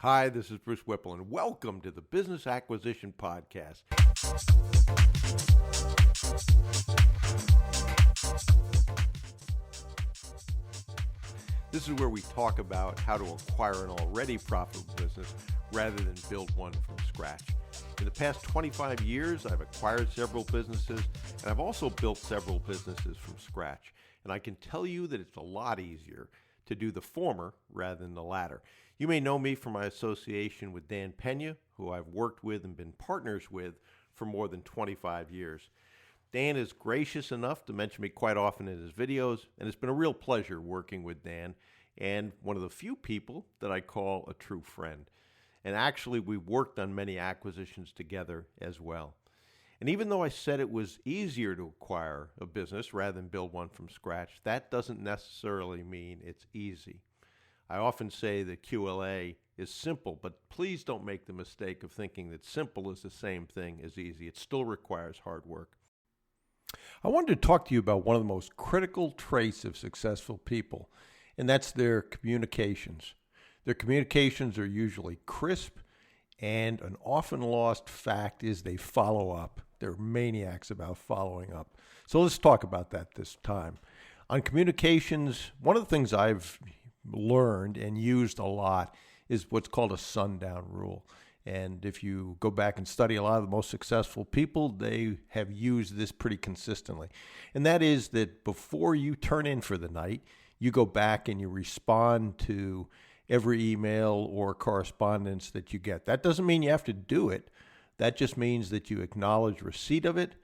Hi, this is Bruce Whipple, and welcome to the Business Acquisition Podcast. This is where we talk about how to acquire an already profitable business rather than build one from scratch. In the past 25 years, I've acquired several businesses, and I've also built several businesses from scratch. And I can tell you that it's a lot easier to do the former rather than the latter. You may know me from my association with Dan Pena, who I've worked with and been partners with for more than 25 years. Dan is gracious enough to mention me quite often in his videos, and it's been a real pleasure working with Dan, and one of the few people that I call a true friend. And actually, we've worked on many acquisitions together as well. And even though I said it was easier to acquire a business rather than build one from scratch, that doesn't necessarily mean it's easy. I often say that QLA is simple, but please don't make the mistake of thinking that simple is the same thing as easy. It still requires hard work. I wanted to talk to you about one of the most critical traits of successful people, and that's their communications. Their communications are usually crisp, and an often lost fact is they follow up. They're maniacs about following up. So let's talk about that this time. On communications, one of the things I've learned and used a lot is what's called a sundown rule. And if you go back and study a lot of the most successful people, they have used this pretty consistently. And that is that before you turn in for the night, you go back and you respond to every email or correspondence that you get. That doesn't mean you have to do it. That just means that you acknowledge receipt of it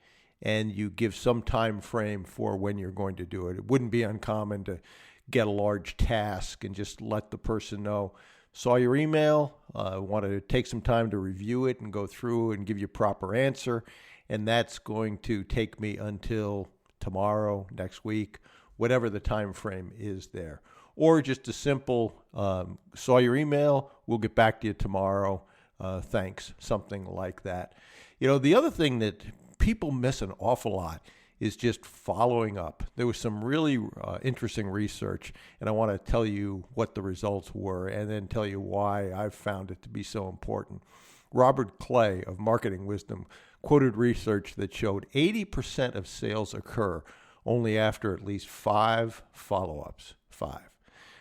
and you give some time frame for when you're going to do it. It wouldn't be uncommon to get a large task and just let the person know, saw your email, want to take some time to review it and go through and give you a proper answer. And that's going to take me until tomorrow, next week, whatever the time frame is there. Or just a simple, saw your email, we'll get back to you tomorrow, thanks, something like that. You know, the other thing that people miss an awful lot is just following up. There was some really interesting research, and I want to tell you what the results were and then tell you why I've found it to be so important. Robert Clay of Marketing Wisdom quoted research that showed 80% of sales occur only after at least 5 follow-ups. 5.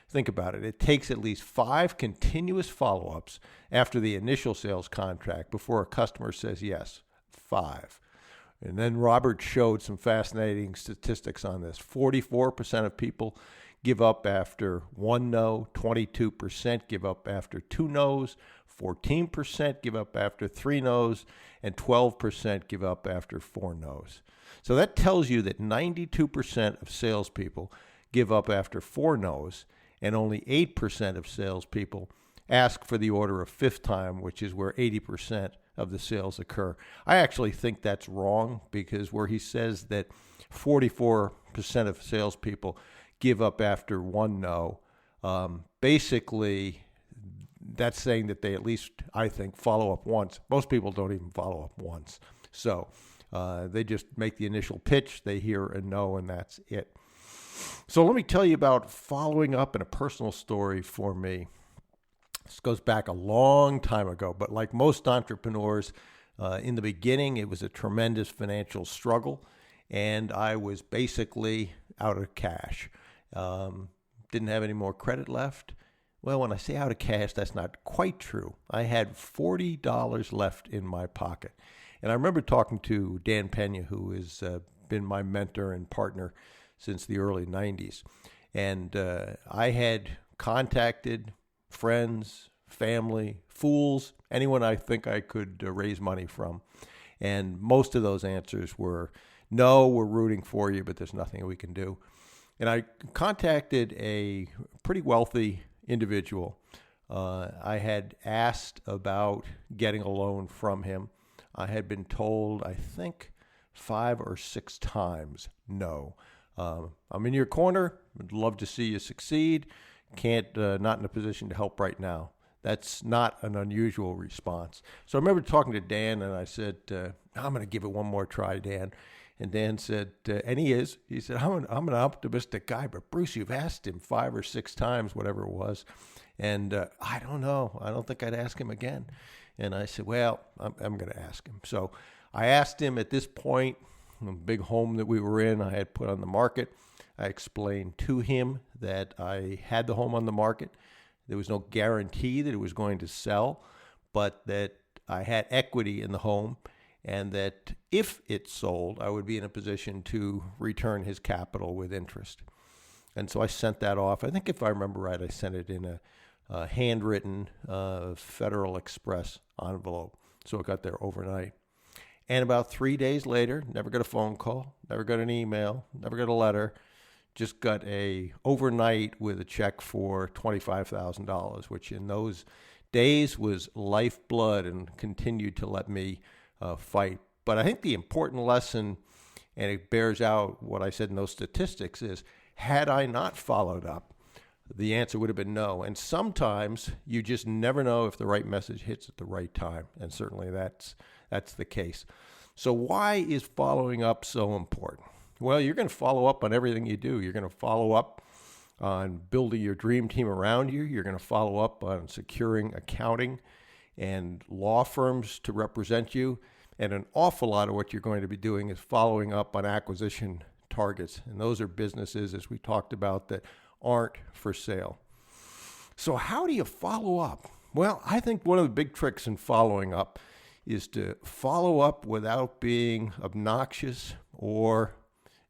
Think about it. It takes at least 5 continuous follow-ups after the initial sales contract before a customer says yes. 5. And then Robert showed some fascinating statistics on this. 44% of people give up after 1 no, 22% give up after 2 no's, 14% give up after 3 no's, and 12% give up after 4 no's. So that tells you that 92% of salespeople give up after 4 no's, and only 8% of salespeople ask for the order a 5th time, which is where 80% of the sales occur. I actually think that's wrong, because where he says that 44% of salespeople give up after 1 no, basically that's saying that they at least, I think, follow up once. Most people don't even follow up once. So they just make the initial pitch, they hear a no, and that's it. So let me tell you about following up in a personal story for me. This goes back a long time ago, but like most entrepreneurs, in the beginning, it was a tremendous financial struggle, and I was basically out of cash. Didn't have any more credit left. Well, when I say out of cash, that's not quite true. I had $40 left in my pocket. And I remember talking to Dan Pena, who has been my mentor and partner since the early 90s. And I had contacted friends, family, fools, anyone I think I could raise money from. And most of those answers were, no, we're rooting for you, but there's nothing we can do. And I contacted a pretty wealthy individual. I had asked about getting a loan from him. I had been told, I think, 5 or 6 times, no. I'm in your corner. I'd love to see you succeed. Not in a position to help right now. That's not an unusual response. So I remember talking to Dan, and I said, I'm going to give it one more try, Dan. And Dan said, and he is. He said, I'm an optimistic guy, but Bruce, you've asked him 5 or 6 times, whatever it was. And I don't know. I don't think I'd ask him again. And I said, well, I'm going to ask him. So I asked him at this point, the big home that we were in, I had put on the market. I explained to him that I had the home on the market. There was no guarantee that it was going to sell, but that I had equity in the home, and that if it sold, I would be in a position to return his capital with interest. And so I sent that off. I think if I remember right, I sent it in a handwritten Federal Express envelope. So it got there overnight. And about 3 days later, never got a phone call, never got an email, never got a letter, just got a overnight with a check for $25,000, which in those days was lifeblood and continued to let me fight. But I think the important lesson, and it bears out what I said in those statistics, is had I not followed up, the answer would have been no. And sometimes you just never know if the right message hits at the right time. And certainly that's the case. So why is following up so important? Well, you're going to follow up on everything you do. You're going to follow up on building your dream team around you. You're going to follow up on securing accounting and law firms to represent you. And an awful lot of what you're going to be doing is following up on acquisition targets. And those are businesses, as we talked about, that aren't for sale. So how do you follow up? Well, I think one of the big tricks in following up is to follow up without being obnoxious or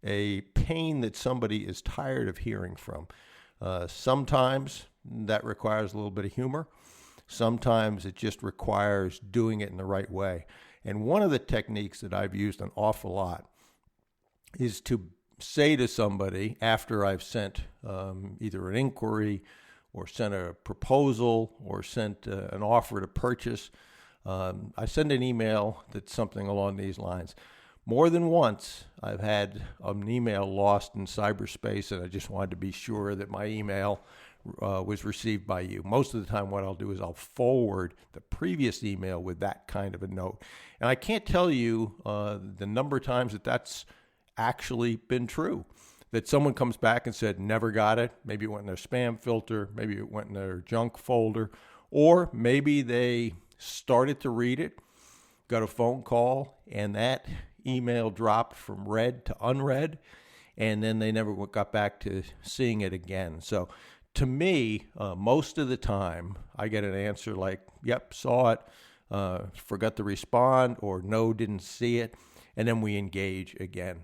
a pain that somebody is tired of hearing from. Sometimes that requires a little bit of humor. Sometimes it just requires doing it in the right way. And one of the techniques that I've used an awful lot is to say to somebody after I've sent either an inquiry or sent a proposal or sent an offer to purchase, I send an email that's something along these lines. More than once, I've had an email lost in cyberspace, and I just wanted to be sure that my email was received by you. Most of the time, what I'll do is I'll forward the previous email with that kind of a note. And I can't tell you the number of times that that's actually been true, that someone comes back and said, never got it. Maybe it went in their spam filter. Maybe it went in their junk folder. Or maybe they started to read it, got a phone call, and that email dropped from read to unread, and then they never got back to seeing it again. So to me, most of the time, I get an answer like, yep, saw it, forgot to respond, or no, didn't see it, and then we engage again.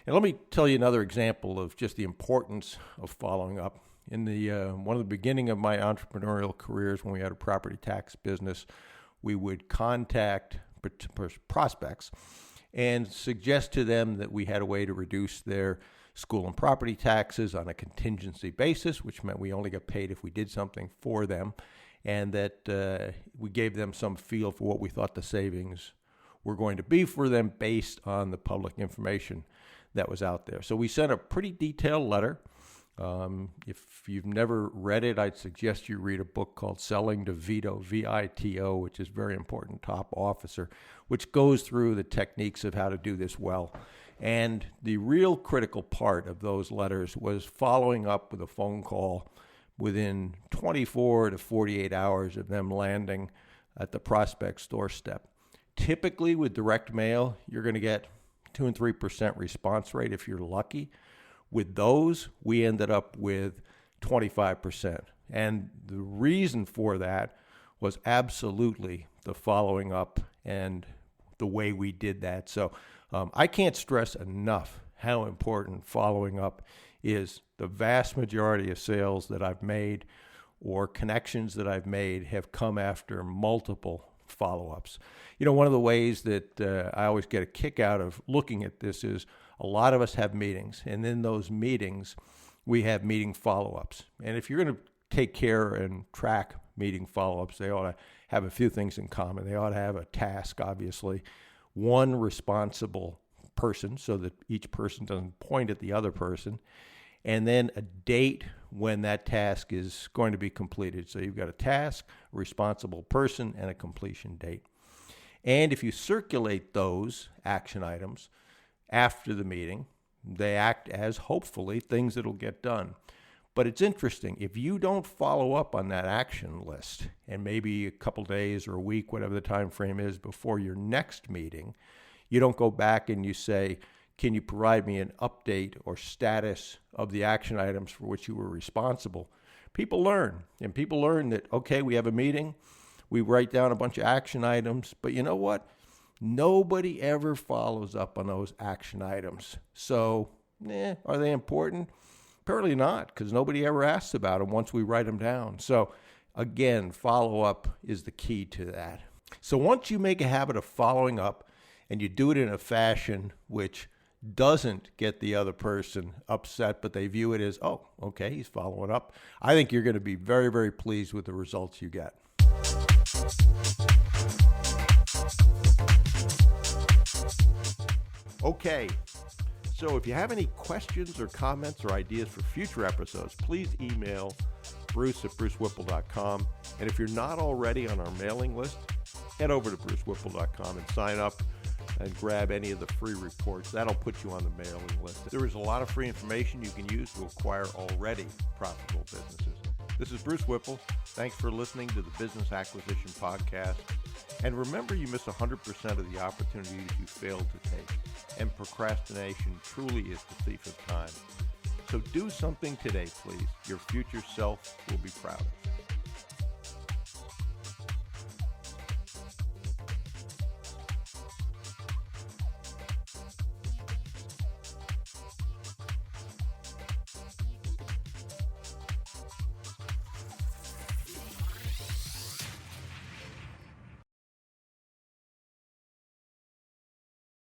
And let me tell you another example of just the importance of following up. In the one of the beginning of my entrepreneurial careers, when we had a property tax business, we would contact prospects and suggest to them that we had a way to reduce their school and property taxes on a contingency basis, which meant we only got paid if we did something for them, and that we gave them some feel for what we thought the savings were going to be for them based on the public information that was out there. So we sent a pretty detailed letter. If you've never read it, I'd suggest you read a book called Selling to Vito, V-I-T-O, which is very important, Top Officer, which goes through the techniques of how to do this well. And the real critical part of those letters was following up with a phone call within 24 to 48 hours of them landing at the prospect's doorstep. Typically with direct mail, you're going to get 2 and 3% response rate if you're lucky. With those, we ended up with 25%. And the reason for that was absolutely the following up and the way we did that. So I can't stress enough how important following up is. The vast majority of sales that I've made or connections that I've made have come after multiple follow-ups. You know, one of the ways that I always get a kick out of looking at this is a lot of us have meetings, and in those meetings, we have meeting follow-ups. And if you're going to take care and track meeting follow-ups, they ought to have a few things in common. They ought to have a task, obviously, one responsible person so that each person doesn't point at the other person, and then a date when that task is going to be completed. So you've got a task, a responsible person, and a completion date. And if you circulate those action items after the meeting, they act as, hopefully, things that will get done. But it's interesting, if you don't follow up on that action list, and maybe a couple days or a week, whatever the time frame is before your next meeting, you don't go back and you say, can you provide me an update or status of the action items for which you were responsible? People learn, and people learn that, okay, we have a meeting, we write down a bunch of action items, but you know what? Nobody ever follows up on those action items. So, are they important? Apparently not, because nobody ever asks about them once we write them down. So again, follow-up is the key to that. So once you make a habit of following up and you do it in a fashion which doesn't get the other person upset, but they view it as, oh, okay, he's following up, I think you're going to be very, very pleased with the results you get. Okay. So if you have any questions or comments or ideas for future episodes, please email bruce@brucewhipple.com. And if you're not already on our mailing list, head over to brucewhipple.com and sign up and grab any of the free reports. That'll put you on the mailing list. There is a lot of free information you can use to acquire already profitable businesses. This is Bruce Whipple. Thanks for listening to the Business Acquisition Podcast. And remember, you miss 100% of the opportunities you fail to take. And procrastination truly is the thief of time. So do something today, please. Your future self will be proud of you.